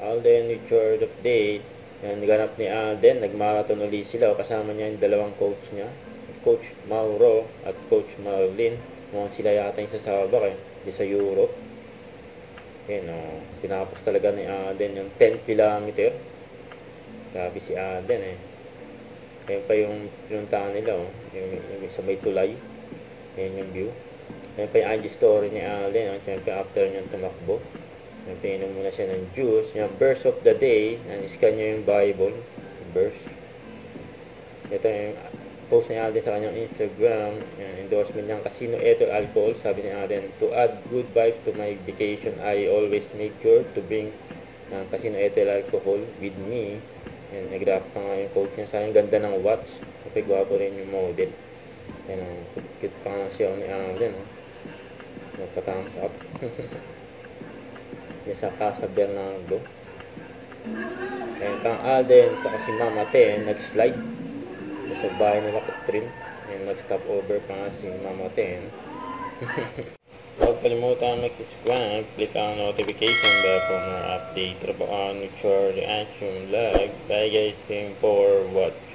Alden with short update. Yan, ganap ni Alden. Nagmarathon ulit sila. Kasama niya yung dalawang coach niya. Coach Mauro at Coach Marlin. Mukhang sila yata yung sasabak di sa Europe. Yan, tinapos talaga ni Alden yung 10 kilometer. Grabe si Alden Ayan pa yung pinuntahan nila yung sa may tulay. Ayan yung view. Ayan pa yung IG story ni Alden. Siyempre after niyang tumakbo. Pinom muna siya ng juice. Yung verse of the day. Scan niya yung Bible. Verse. Ito yung post ni Alden sa kanyang Instagram. Endorsement niyang Casino Ethyl Alcohol. Sabi ni Alden, to add good vibes to my vacation, I always make sure to bring Casino Ethyl Alcohol with me. Yan, nag-graph pa nga yung quote niya sa akin. Ganda ng watch. Okay, gwapo rin yung model. Yan, cute pa nga siya ni Alden. Nagpa-thumbs up. Yan sa Casa Bernardo. Ayan pang Alden sa kasi Mama Ten nag-slide sa bahay nila Catherine. Ayan, nag-stop over pa nga si Mama Ten. Huwag kalimutan mag-subscribe, click ang notification bell for more update. Trabaan with your reaction, like. Bye guys, thank you for watching.